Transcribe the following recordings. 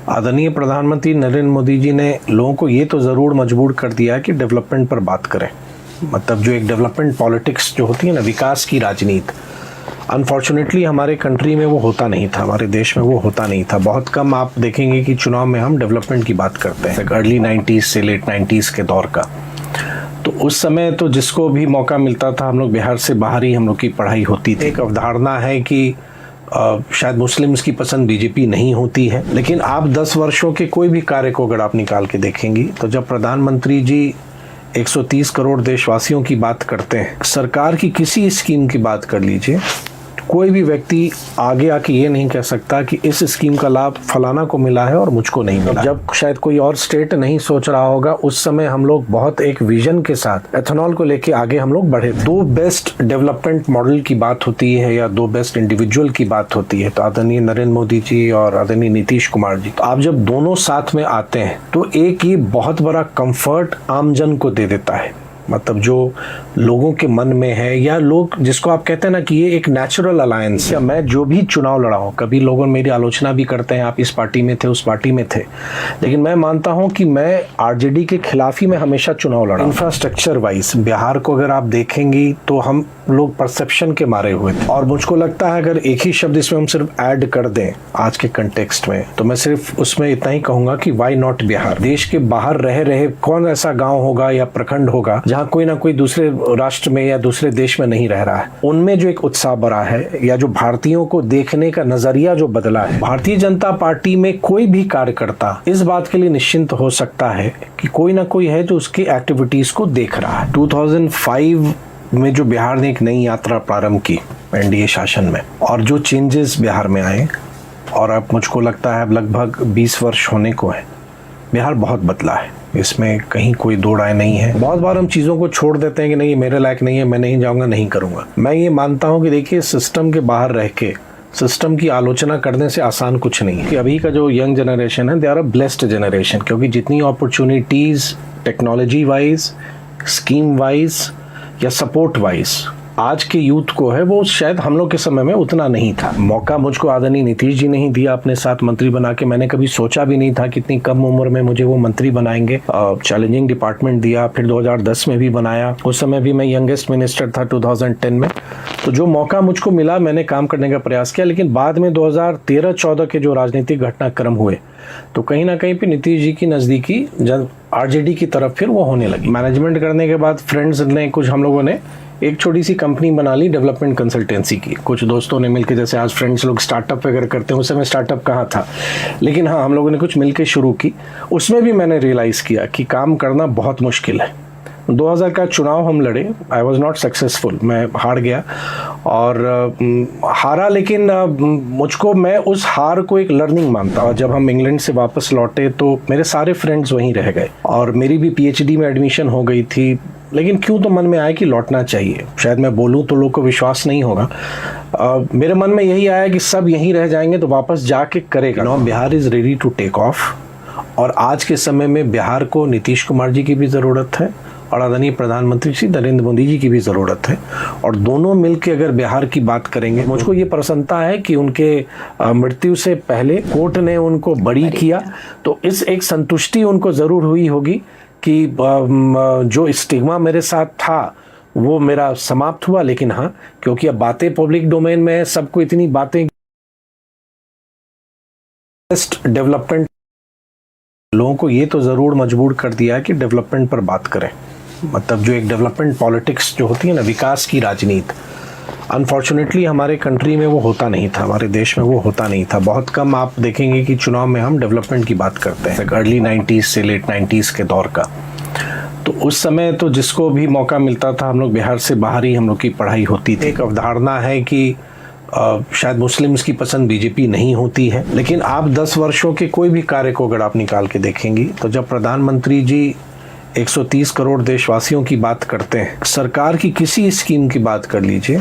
आदरणीय प्रधानमंत्री नरेंद्र मोदी जी ने लोगों को ये तो ज़रूर मजबूर कर दिया है कि डेवलपमेंट पर बात करें। मतलब जो एक डेवलपमेंट पॉलिटिक्स जो होती है ना, विकास की राजनीति, अनफॉर्चुनेटली हमारे कंट्री में वो होता नहीं था, हमारे देश में वो होता नहीं था। बहुत कम आप देखेंगे कि चुनाव में हम डेवलपमेंट की बात करते हैं। अर्ली 90s से लेट 90s के दौर का, तो उस समय तो जिसको भी मौका मिलता था, हम लोग बिहार से बाहर ही हम लोग की पढ़ाई होती थी। एक अवधारणा है कि शायद मुस्लिम्स की पसंद बीजेपी नहीं होती है, लेकिन आप 10 वर्षों के कोई भी कार्य को अगर आप निकाल के देखेंगी तो जब प्रधानमंत्री जी 130 करोड़ देशवासियों की बात करते हैं, सरकार की किसी स्कीम की बात कर लीजिए, कोई भी व्यक्ति आगे आके ये नहीं कह सकता कि इस स्कीम का लाभ फलाना को मिला है और मुझको नहीं मिला। जब शायद कोई और स्टेट नहीं सोच रहा होगा, उस समय हम लोग बहुत एक विजन के साथ एथेनॉल को लेके आगे हम लोग बढ़े। दो बेस्ट डेवलपमेंट मॉडल की बात होती है या दो बेस्ट इंडिविजुअल की बात होती है, तो आदरणीय नरेंद्र मोदी जी और आदरणीय नीतीश कुमार जी, तो आप जब दोनों साथ में आते हैं तो एक ये बहुत बड़ा कंफर्ट आमजन को दे देता है। मतलब जो लोगों के मन में है, या लोग जिसको आप कहते हैं ना कि ये एक नेचुरल अलायंस है। मैं जो भी चुनाव लड़ा हूं, कभी लोगों मेरी आलोचना भी करते हैं, आप इस पार्टी में थे, उस पार्टी में थे, लेकिन मैं मानता हूं कि मैं आरजेडी के खिलाफ ही मैं हमेशा चुनाव लड़ा। इंफ्रास्ट्रक्चर वाइज बिहार को अगर आप देखेंगी तो हम लोग परसेप्शन के मारे हुए थे, और मुझको लगता है अगर एक ही शब्द इसमें हम सिर्फ ऐड कर दें आज के कंटेक्स्ट में, तो मैं सिर्फ उसमें इतना ही कहूंगा कि वाई नॉट बिहार। देश के बाहर रह रहे कौन ऐसा गांव होगा या प्रखंड होगा जहां कोई ना कोई दूसरे राष्ट्र में या दूसरे देश में नहीं रह रहा है। उनमें जो एक उत्साह बढ़ा है, या जो भारतीयों को देखने का नजरिया जो बदला है, भारतीय जनता पार्टी में कोई भी कार्यकर्ता इस बात के लिए निश्चिंत हो सकता है कि कोई ना कोई है जो उसकी एक्टिविटीज को देख रहा है। 2005 में जो बिहार ने एक नई यात्रा प्रारंभ की एनडीए शासन में, और जो चेंजेस बिहार में आए, और अब मुझको लगता है अब लगभग 20 वर्ष होने को है, बिहार बहुत बदला है, इसमें कहीं कोई दो राय नहीं है। बहुत बार हम चीज़ों को छोड़ देते हैं कि नहीं ये मेरे लायक नहीं है, मैं नहीं जाऊंगा, नहीं करूंगा। मैं ये मानता हूं कि देखिए, सिस्टम के बाहर रह के सिस्टम की आलोचना करने से आसान कुछ नहीं है। कि अभी का जो यंग जनरेशन है, they are a blessed generation, क्योंकि जितनी opportunities technology wise, scheme wise या सपोर्ट वाइज आज के यूथ को है, वो शायद हम लोग के समय में उतना नहीं था। मौका मुझको आदरणीय नीतीश जी ने ही दिया अपने साथ मंत्री बना के। मैंने कभी सोचा भी नहीं था कि इतनी कम उम्र में मुझे वो मंत्री बनाएंगे। चैलेंजिंग डिपार्टमेंट दिया, फिर 2010 में भी बनाया, उस समय भी मैं यंगेस्ट मिनिस्टर था 2010 में। तो जो मौका मुझको मिला, मैंने काम करने का प्रयास किया, लेकिन बाद में 2013-14 के जो राजनीतिक घटनाक्रम हुए, तो कहीं ना कहीं पे नीतीश जी की नज़दीकी आरजेडी की तरफ फिर वो होने लगी। मैनेजमेंट करने के बाद फ्रेंड्स ने, कुछ हम लोगों ने एक छोटी सी कंपनी बना ली डेवलपमेंट कंसल्टेंसी की, कुछ दोस्तों ने मिलकर, जैसे आज फ्रेंड्स लोग स्टार्टअप वगैरह करते हैं, उस समय स्टार्टअप कहाँ था, लेकिन हाँ हम लोगों ने कुछ मिलकर शुरू की। उसमें भी मैंने रियलाइज़ किया कि काम करना बहुत मुश्किल है। 2000 का चुनाव हम लड़े, आई वॉज नॉट सक्सेसफुल, मैं हार गया, और हारा, लेकिन मुझको, मैं उस हार को एक लर्निंग मानता हूँ। जब हम इंग्लैंड से वापस लौटे तो मेरे सारे फ्रेंड्स वहीं रह गए, और मेरी भी पीएचडी में एडमिशन हो गई थी, लेकिन क्यों तो मन में आया कि लौटना चाहिए। शायद मैं बोलूँ तो लोगों को विश्वास नहीं होगा, मेरे मन में यही आया कि सब यहीं रह जाएंगे तो वापस जाके करेगा। Now Bihar is ready to take off, और आज के समय में बिहार को नीतीश कुमार जी की भी ज़रूरत है और आदरणीय प्रधानमंत्री श्री नरेंद्र मोदी जी की भी ज़रूरत है, और दोनों मिलकर अगर बिहार की बात करेंगे, मुझको ये प्रसन्नता है कि उनके मृत्यु से पहले कोर्ट ने उनको बरी किया, तो इस एक संतुष्टि उनको ज़रूर हुई होगी कि जो स्टिग्मा मेरे साथ था वो मेरा समाप्त हुआ। लेकिन हाँ, क्योंकि अब बातें पब्लिक डोमेन में है, सबको इतनी बातें, डेवलपमेंट लोगों को ये तो ज़रूर मजबूर कर दिया है कि डेवलपमेंट पर बात करें। मतलब जो एक डेवलपमेंट पॉलिटिक्स जो होती है ना, विकास की राजनीति, अनफॉर्चुनेटली हमारे कंट्री में वो होता नहीं था, हमारे देश में वो होता नहीं था। बहुत कम आप देखेंगे कि चुनाव में हम डेवलपमेंट की बात करते हैं। अर्ली 90s से लेट 90s के दौर का, तो उस समय तो जिसको भी मौका मिलता था, हम लोग बिहार से बाहर ही हम लोग की पढ़ाई होती थी। एक अवधारणा है कि शायद मुस्लिम्स की पसंद बीजेपी नहीं होती है, लेकिन आप 10 वर्षों के कोई भी कार्य को अगर आप निकाल के देखेंगी, तो जब प्रधानमंत्री जी 130 करोड़ देशवासियों की बात करते हैं, सरकार की किसी स्कीम की बात कर लीजिए,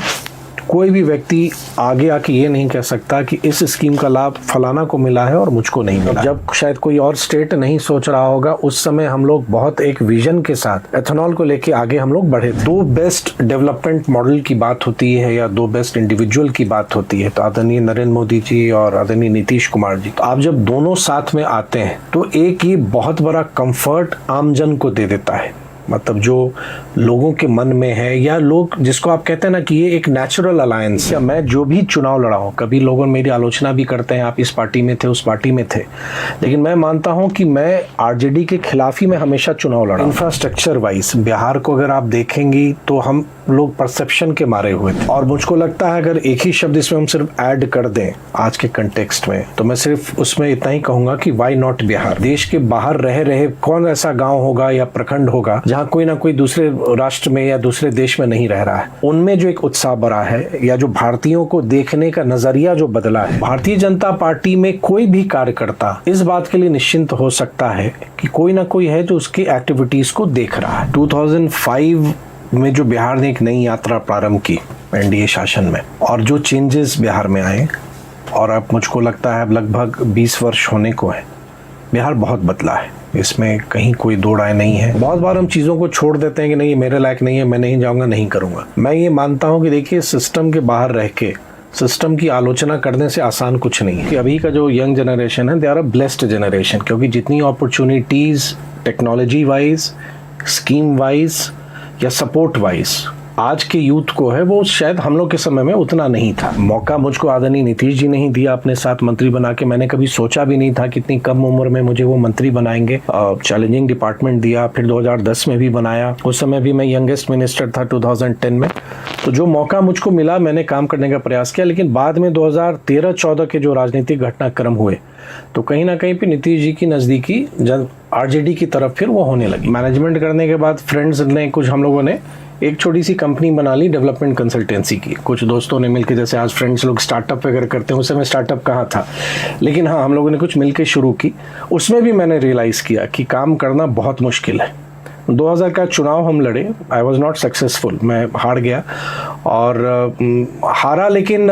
कोई भी व्यक्ति आगे आके ये नहीं कह सकता कि इस स्कीम का लाभ फलाना को मिला है और मुझको नहीं मिला। जब शायद कोई और स्टेट नहीं सोच रहा होगा, उस समय हम लोग बहुत एक विजन के साथ एथेनॉल को लेके आगे हम लोग बढ़े। दो बेस्ट डेवलपमेंट मॉडल की बात होती है या दो बेस्ट इंडिविजुअल की बात होती है, तो आदरणीय नरेंद्र मोदी जी और आदरणीय नीतीश कुमार जी, तो आप जब दोनों साथ में आते हैं तो एक ये बहुत बड़ा कंफर्ट आमजन को दे देता है। मतलब जो लोगों के मन में है, या लोग जिसको आप कहते हैं ना कि ये एक नेचुरल अलायंस। या मैं जो भी चुनाव लड़ा हूँ, कभी लोगों मेरी आलोचना भी करते हैं, आप इस पार्टी में थे, उस पार्टी में थे, लेकिन मैं मानता हूँ कि मैं आरजेडी के खिलाफ ही मैं हमेशा चुनाव लड़ा। इंफ्रास्ट्रक्चर वाइज बिहार को अगर आप देखेंगी तो हम लोग परसेप्शन के मारे हुए थे, और मुझको लगता है अगर एक ही शब्द इसमें हम सिर्फ ऐड कर दें आज के कंटेक्स्ट में, तो मैं सिर्फ उसमें इतना ही कहूंगा कि वाई नॉट बिहार। देश के बाहर रहे रहे कौन ऐसा गांव होगा या प्रखंड होगा जहां कोई ना कोई दूसरे राष्ट्र में या दूसरे देश में नहीं रह रहा है। उनमें जो एक उत्साह बढ़ा है, या जो भारतीयों को देखने का नजरिया जो बदला है, भारतीय जनता पार्टी में कोई भी कार्यकर्ता इस बात के लिए निश्चिंत हो सकता है कि कोई ना कोई है जो उसकी एक्टिविटीज को देख रहा है। 2005 में जो बिहार ने एक नई यात्रा प्रारंभ की एनडीए शासन में, और जो चेंजेस बिहार में आए, और अब मुझको लगता है अब लगभग 20 वर्ष होने को है, बिहार बहुत बदला है, इसमें कहीं कोई दो राय नहीं है। बहुत बार हम चीज़ों को छोड़ देते हैं कि नहीं ये मेरे लायक नहीं है, मैं नहीं जाऊंगा, नहीं करूंगा। मैं ये मानता हूं कि देखिए, सिस्टम के बाहर रह के सिस्टम की आलोचना करने से आसान कुछ नहीं है। कि अभी का जो यंग जनरेशन है, they are a blessed generation, क्योंकि जितनी opportunities technology wise, scheme wise या सपोर्ट वाइज आज के यूथ को है, वो शायद हम लोग के समय में उतना नहीं था। मौका मुझको आदरणीय नीतीश जी ने ही दिया अपने साथ मंत्री बना के। मैंने कभी सोचा भी नहीं था कि इतनी कम उम्र में मुझे वो मंत्री बनाएंगे। चैलेंजिंग डिपार्टमेंट दिया, फिर 2010 में भी बनाया। उस समय भी मैं यंगेस्ट मिनिस्टर था 2010 में। तो जो मौका मुझको मिला, मैंने काम करने का प्रयास किया। लेकिन बाद में 2013-14 के जो राजनीतिक घटनाक्रम हुए, तो कहीं ना कहीं पे नीतीश जी की नज़दीकी आरजेडी की तरफ फिर वो होने लगी। मैनेजमेंट करने के बाद फ्रेंड्स ने, कुछ हम लोगों ने एक छोटी सी कंपनी बना ली डेवलपमेंट कंसल्टेंसी की। कुछ दोस्तों ने मिलकर, जैसे आज फ्रेंड्स लोग स्टार्टअप वगैरह करते हैं, उस समय स्टार्टअप कहाँ था, लेकिन हाँ हम लोगों ने कुछ मिलकर शुरू की। उसमें भी मैंने रियलाइज़ किया कि काम करना बहुत मुश्किल है। 2000 का चुनाव हम लड़े, आई वॉज नॉट सक्सेसफुल, मैं हार गया। और हारा, लेकिन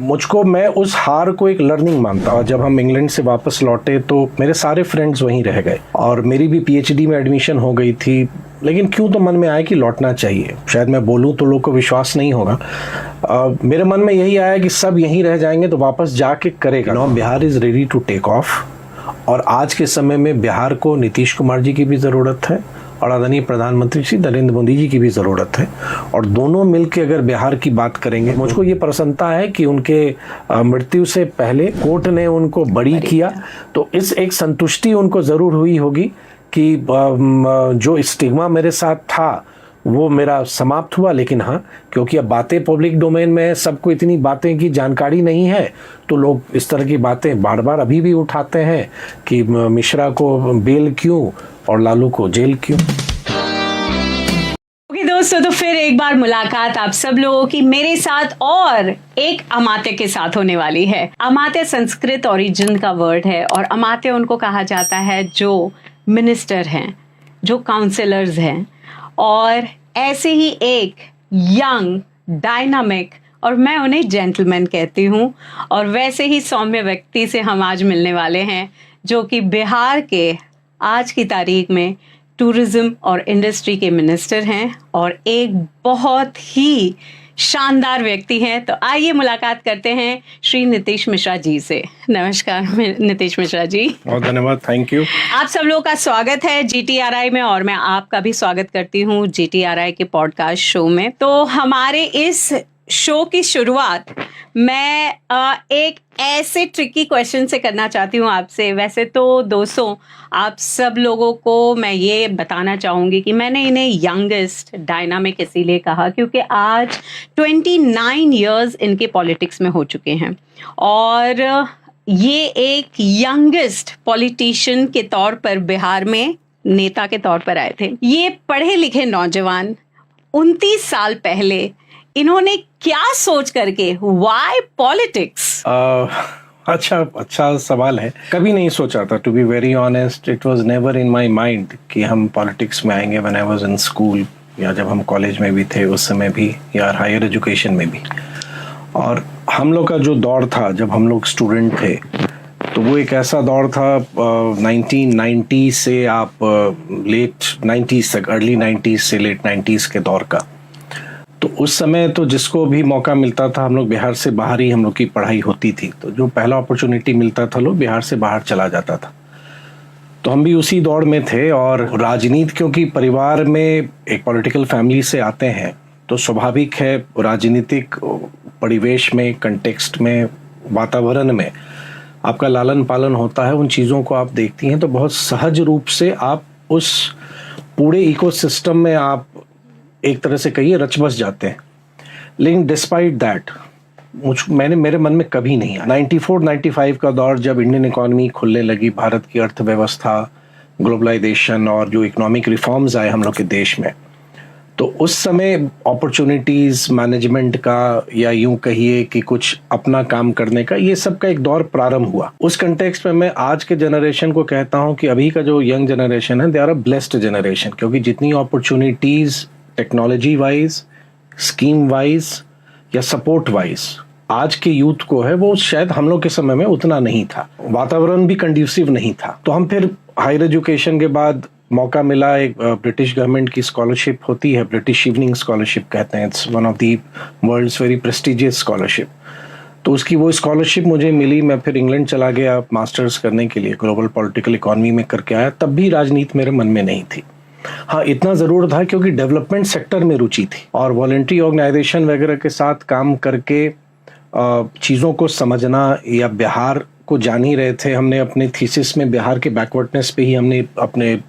मुझको, मैं उस हार को एक लर्निंग मानता हूँ। जब हम इंग्लैंड से वापस लौटे तो मेरे सारे फ्रेंड्स वहीं रह गए, और मेरी भी पीएचडी में एडमिशन हो गई थी। लेकिन क्यों तो मन में आया कि लौटना चाहिए। शायद मैं बोलूँ तो लोग को विश्वास नहीं होगा, मेरे मन में यही आया कि सब यहीं रह जाएंगे तो वापस जाके करेगा। Now Bihar is ready to take off, और आज के समय में बिहार को नीतीश कुमार जी की भी ज़रूरत है और आदरणीय प्रधानमंत्री श्री नरेंद्र मोदी जी की भी ज़रूरत है। और दोनों मिलकर अगर बिहार की बात करेंगे, मुझको ये प्रसन्नता है कि उनके मृत्यु से पहले कोर्ट ने उनको बरी किया, तो इस एक संतुष्टि उनको ज़रूर हुई होगी कि जो स्टिग्मा मेरे साथ था वो मेरा समाप्त हुआ। लेकिन हाँ, क्योंकि अब बातें पब्लिक डोमेन में है, सबको इतनी बातें की जानकारी नहीं है, तो लोग इस तरह की बातें बार बार अभी भी उठाते हैं कि मिश्रा को बेल क्यों और लालू को जेल क्यों। दोस्तों, तो फिर एक बार मुलाकात आप सब लोगों की मेरे साथ और एक अमात्य के साथ होने वाली है। अमात्य संस्कृत ओरिजिन का वर्ड है, और अमात्य उनको कहा जाता है जो मिनिस्टर हैं, जो काउंसलर्स हैं, और ऐसे ही एक यंग, डायनामिक, और मैं उन्हें जेंटलमैन कहती हूँ, और वैसे ही सौम्य व्यक्ति से हम आज मिलने वाले हैं, जो कि बिहार के आज की तारीख में टूरिज्म और इंडस्ट्री के मिनिस्टर हैं, और एक बहुत ही शानदार व्यक्ति हैं। तो आइए मुलाकात करते हैं श्री नीतीश मिश्रा जी से। नमस्कार नीतीश मिश्रा जी। बहुत धन्यवाद, थैंक यू। आप सब लोगों का स्वागत है GTRI में, और मैं आपका भी स्वागत करती हूँ GTRI के पॉडकास्ट शो में। तो हमारे इस शो की शुरुआत मैं एक ऐसे ट्रिकी क्वेश्चन से करना चाहती हूँ आपसे। वैसे तो दोस्तों, आप सब लोगों को मैं ये बताना चाहूँगी कि मैंने इन्हें यंगेस्ट डायनामिक इसीलिए कहा क्योंकि आज 29 इयर्स इनके पॉलिटिक्स में हो चुके हैं, और ये एक यंगेस्ट पॉलिटिशियन के तौर पर बिहार में नेता के तौर पर आए थे। ये पढ़े लिखे नौजवान 29 साल पहले इन्होंने क्या सोच करके, व्हाई पॉलिटिक्स? अच्छा सवाल है। कभी नहीं सोचा था, to be very honest. It was never in my mind कि हम पॉलिटिक्स में आएंगे। When I was in school, या जब हम कॉलेज में भी थे उस समय भी, या हायर एजुकेशन में भी, और हम लोग का जो दौर था जब हम लोग स्टूडेंट थे, तो वो एक ऐसा दौर था 1990 से आप लेट 90s तक, अर्ली 90s से लेट 90s के दौर का। तो उस समय तो जिसको भी मौका मिलता था, हम लोग बिहार से बाहर ही हम लोग की पढ़ाई होती थी, तो जो पहला अपॉर्चुनिटी मिलता था लोग बिहार से बाहर चला जाता था। तो हम भी उसी दौड़ में थे। और राजनीति, क्योंकि परिवार में एक पॉलिटिकल फैमिली से आते हैं, तो स्वाभाविक है राजनीतिक परिवेश में, कंटेक्स्ट में, वातावरण में आपका लालन पालन होता है, उन चीज़ों को आप देखती हैं, तो बहुत सहज रूप से आप उस पूरे इकोसिस्टम में आप एक तरह से कहिए रच बस जाते हैं। लेकिन डिस्पाइट दैट मेरे मन में कभी नहीं आया। 94-95 का दौर जब इंडियन इकोनॉमी खुलने लगी, भारत की अर्थव्यवस्था, ग्लोबलाइजेशन और जो इकोनॉमिक रिफॉर्म्स आए हम लोग के देश में, तो उस समय अपॉर्चुनिटीज़ मैनेजमेंट का, या यूं कहिए कि कुछ अपना काम करने का, ये सब का एक दौर प्रारंभ हुआ। उस कंटेक्स्ट में मैं आज के जनरेशन को कहता हूं कि अभी का जो यंग जनरेशन है, they are a blessed generation, क्योंकि जितनी opportunities technology wise, scheme wise या सपोर्ट वाइज आज के यूथ को है, वो शायद हम लोग के समय में उतना नहीं था। वातावरण भी कंड्यूसिव नहीं था। तो हम फिर हायर एजुकेशन के बाद मौका मिला, एक ब्रिटिश गवर्नमेंट की स्कॉलरशिप होती है, ब्रिटिश इवनिंग स्कॉलरशिप कहते हैं, it's one of the world's very prestigious scholarship. तो उसकी वो स्कॉलरशिप मुझे मिली, मैं फिर इंग्लैंड चला गया मास्टर्स करने के लिए, ग्लोबल पॉलिटिकल इकोनॉमी में करके आया। तब भी राजनीति मेरे मन में नहीं थी। हाँ, इतना ज़रूर था क्योंकि डेवलपमेंट सेक्टर में रुचि थी और वॉलंटरी ऑर्गेनाइजेशन वगैरह के साथ काम करके चीज़ों को समझना, या बिहार को जान ही रहे थे। हमने अपने थीसिस में बिहार के बैकवर्डनेस पे ही हमने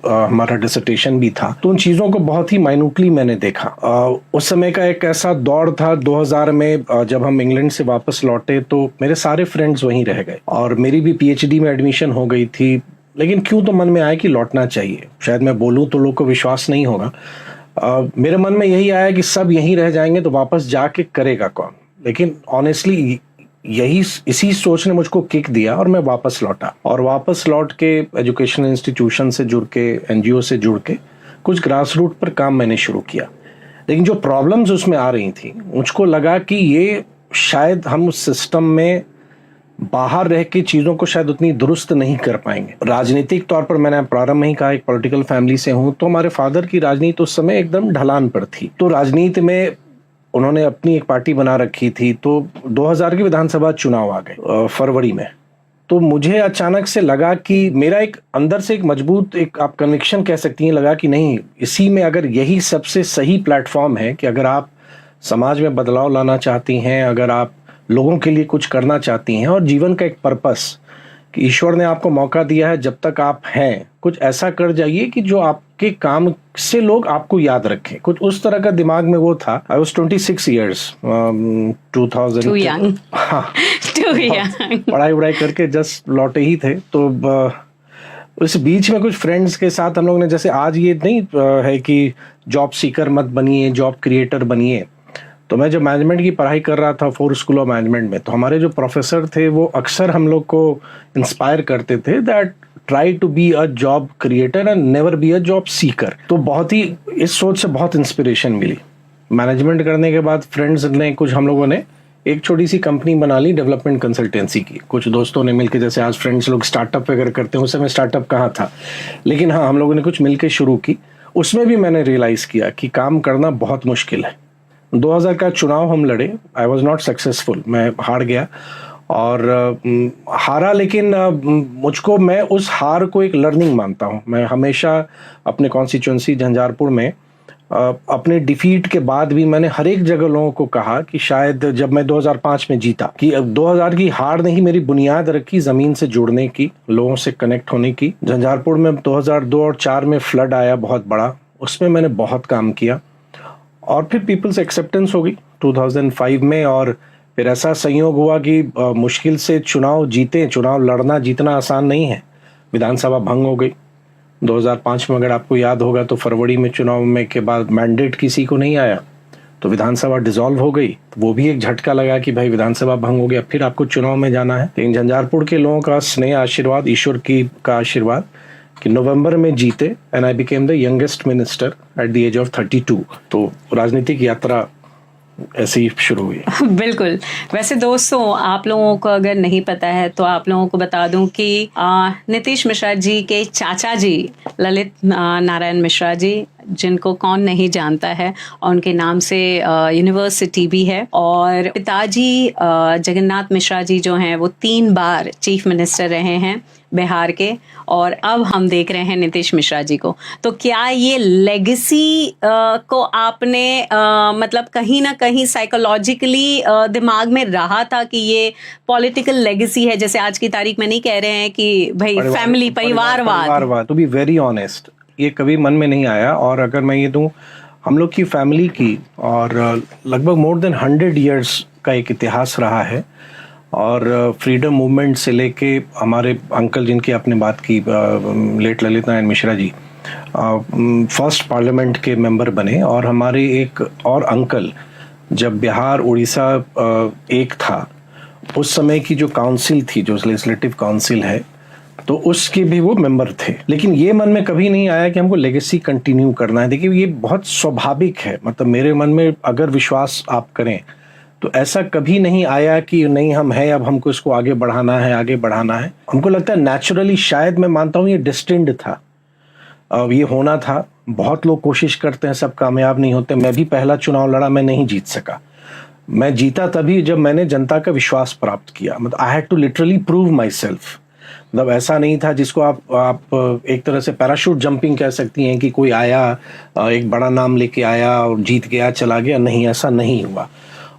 हमारा डिसर्टेशन भी था, तो उन चीज़ों को बहुत ही माइन्यूटली मैंने देखा। उस समय का एक ऐसा दौर था 2000 में, जब हम इंग्लैंड से वापस लौटे तो मेरे सारे फ्रेंड्स वहीं रह गए और मेरी भी PhD में एडमिशन हो गई थी। लेकिन क्यों तो मन में आया कि लौटना चाहिए। शायद मैं बोलूँ तो लोग को विश्वास नहीं होगा, मेरे मन में यही आया कि सब यहीं रह जाएंगे तो वापस जाके करेगा कौन। लेकिन ऑनेस्टली इसी सोच ने मुझको किक दिया और मैं वापस लौटा, और वापस लौट के एजुकेशनल इंस्टीट्यूशन से जुड़ के, NGO से जुड़ के कुछ ग्रास रूट पर काम मैंने शुरू किया। लेकिन जो प्रॉब्लम्स उसमें आ रही थी, मुझको लगा कि ये शायद हम उस सिस्टम में बाहर रह के चीज़ों को शायद उतनी दुरुस्त नहीं कर पाएंगे। राजनीतिक तौर पर मैंने प्रारंभ में ही कहा, एक पॉलिटिकल फैमिली से हूँ, तो हमारे फादर की राजनीति उस समय एकदम ढलान पर थी। तो राजनीति में उन्होंने अपनी एक पार्टी बना रखी थी। तो 2000 के विधानसभा चुनाव आ गए फरवरी में। तो मुझे अचानक से लगा कि मेरा एक अंदर से एक मजबूत, एक आप कन्विक्शन कह सकती हैं, लगा कि नहीं, इसी में अगर यही सबसे सही प्लेटफॉर्म है कि अगर आप समाज में बदलाव लाना चाहती हैं, अगर आप लोगों के लिए कुछ करना चाहती हैं, और जीवन का एक पर्पस कि ईश्वर ने आपको मौका दिया है, जब तक आप हैं कुछ ऐसा कर जाइए कि जो आपके काम से लोग आपको याद रखें। कुछ उस तरह का दिमाग में वो था। I was 26 years, 2000। Too young. हाँ, Too young. पढ़ाई वढ़ाई करके जस्ट लौटे ही थे। तो उस बीच में कुछ फ्रेंड्स के साथ हम लोग ने, जैसे आज ये नहीं है कि जॉब सीकर मत बनिए, जॉब क्रिएटर बनिए। तो मैं जब मैनेजमेंट की पढ़ाई कर रहा था फोर्ड स्कूल ऑफ मैनेजमेंट में, तो हमारे जो प्रोफेसर थे वो अक्सर हम लोग को इंस्पायर करते थे that try to be a job creator and never be a job seeker. तो बहुत ही इस सोच से बहुत इंस्पिरेशन मिली। मैनेजमेंट करने के बाद फ्रेंड्स ने, कुछ हम लोगों ने एक छोटी सी कंपनी बना ली डेवलपमेंट कंसल्टेंसी की। कुछ दोस्तों ने मिलकर, जैसे आज फ्रेंड्स लोग स्टार्टअप वगैरह करते हैं, उस समय स्टार्टअप कहाँ था, लेकिन हाँ, हम लोगों ने कुछ मिलकर शुरू की। उसमें भी मैंने रियलाइज़ किया कि काम करना बहुत मुश्किल है। 2000 का चुनाव हम लड़े, आई वॉज नॉट सक्सेसफुल, मैं हार गया। और हारा, लेकिन मुझको, मैं उस हार को एक लर्निंग मानता हूँ। मैं हमेशा अपने कॉन्स्टिट्यूंसी झंझारपुर में अपने डिफीट के बाद भी मैंने हर एक जगह लोगों को कहा कि शायद जब मैं 2005 में जीता, कि 2000 की हार ने ही मेरी बुनियाद रखी ज़मीन से जुड़ने की, लोगों से कनेक्ट होने की। झंझारपुर में 2002 और 4 में फ्लड आया बहुत बड़ा, उसमें मैंने बहुत काम किया। और फिर पीपल्स एक्सेप्टेंस हो गई 2005 में, और फिर ऐसा संयोग हुआ कि मुश्किल से चुनाव जीते। चुनाव लड़ना जीतना आसान नहीं है। विधानसभा भंग हो गई 2005 में, अगर आपको याद होगा तो फरवरी में चुनाव में के बाद मैंडेट किसी को नहीं आया, तो विधानसभा डिसॉल्व हो गई। तो वो भी एक झटका लगा कि भाई विधानसभा भंग हो गया, फिर आपको चुनाव में जाना है। लेकिन झंझारपुर के लोगों का स्नेह, आशीर्वाद, ईश्वर की का आशीर्वाद कि नवंबर में जीते, and I became the youngest minister at the age of 32। तो राजनीतिक यात्रा ऐसे ही शुरू हुई। बिल्कुल। वैसे दोस्तों, आप लोगों को अगर नहीं पता है तो आप लोगों को बता दूं कि नीतीश मिश्रा जी के चाचा जी ललित नारायण मिश्रा जी, जिनको कौन नहीं जानता है, और उनके नाम से यूनिवर्सिटी भी है, और पिताजी जगन्नाथ मिश्रा जी जो हैं वो 3 बार चीफ मिनिस्टर रहे हैं बिहार के, और अब हम देख रहे हैं नीतीश मिश्रा जी को। तो क्या ये लेगेसी को आपने मतलब कहीं ना कहीं साइकोलॉजिकली दिमाग में रहा था कि ये पॉलिटिकल लेगेसी है? जैसे आज की तारीख में नहीं कह रहे हैं कि भाई फैमिली, परिवारवाद। टू बी वेरी ऑनेस्ट, ये कभी मन में नहीं आया। और अगर मैं ये दूं, हम लोग की फैमिली की और लगभग मोर देन 100 ईयर्स का एक इतिहास रहा है। और फ्रीडम मूवमेंट से लेके हमारे अंकल जिनकी आपने बात की, late Lalit Narayan Mishra ji, first parliament के मेंबर बने। और हमारे एक और अंकल, जब बिहार उड़ीसा एक था, उस समय की जो काउंसिल थी, जो लेजिस्लेटिव काउंसिल है, तो उसके भी वो मेंबर थे। लेकिन ये मन में कभी नहीं आया कि हमको लेगेसी कंटिन्यू करना है। देखिए, ये बहुत स्वाभाविक है। मतलब मेरे मन में अगर विश्वास आप करें तो ऐसा कभी नहीं आया कि नहीं हम हैं, अब हमको इसको आगे बढ़ाना है, आगे बढ़ाना है। हमको लगता है नेचुरली, शायद मैं मानता हूँ ये डिस्टिंड था, ये होना था। बहुत लोग कोशिश करते हैं, सब कामयाब नहीं होते। मैं भी पहला चुनाव लड़ा, मैं नहीं जीत सका। मैं जीता तभी जब मैंने जनता का विश्वास प्राप्त किया। मतलब I had to literally prove myself. मतलब ऐसा नहीं था जिसको आप एक तरह से पैराशूट जंपिंग कह सकती हैं कि कोई आया, एक बड़ा नाम लेके आया और जीत गया, चला गया। नहीं, ऐसा नहीं हुआ।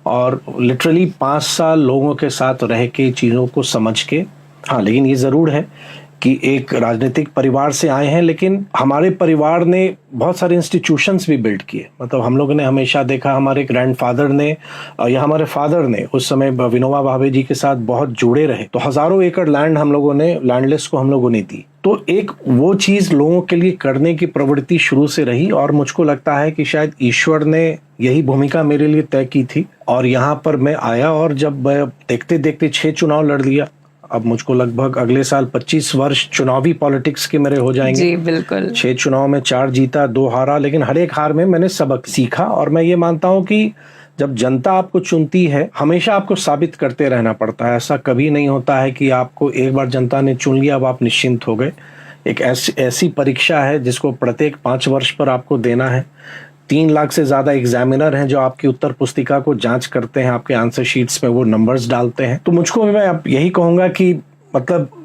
और लिटरली 5 साल लोगों के साथ रह के, चीज़ों को समझ के। हाँ, लेकिन ये ज़रूर है कि एक राजनीतिक परिवार से आए हैं, लेकिन हमारे परिवार ने बहुत सारे इंस्टीट्यूशंस भी बिल्ड किए। मतलब हम लोगों ने हमेशा देखा, हमारे ग्रैंडफादर ने या हमारे फादर ने उस समय विनोबा भावे जी के साथ बहुत जुड़े रहे, तो हज़ारों एकड़ लैंड हम लोगों ने, लैंडलेस को हम लोगों ने दी। तो एक वो चीज़ लोगों के लिए करने की प्रवृत्ति शुरू से रही। और मुझको लगता है कि शायद ईश्वर ने यही भूमिका मेरे लिए तय की थी, और यहाँ पर मैं आया। और जब देखते देखते 6 चुनाव लड़ लिया, अब मुझको लगभग अगले साल 25 वर्ष चुनावी पॉलिटिक्स के मेरे हो जाएंगे। जी बिल्कुल। 6 चुनाव में 4 जीता, 2 हारा, लेकिन हर एक हार में मैंने सबक सीखा। और मैं ये मानता हूँ कि जब जनता आपको चुनती है, हमेशा आपको साबित करते रहना पड़ता है। ऐसा कभी नहीं होता है कि आपको एक बार जनता ने चुन लिया, अब आप निश्चिंत हो गए। एक ऐसी परीक्षा है जिसको प्रत्येक 5 वर्ष पर आपको देना है। 3 लाख से ज़्यादा एग्जामिनर हैं जो आपकी उत्तर पुस्तिका को जांच करते हैं, आपके आंसर शीट्स में वो नंबर्स डालते हैं। तो मुझको मैं अब यही कहूँगा कि मतलब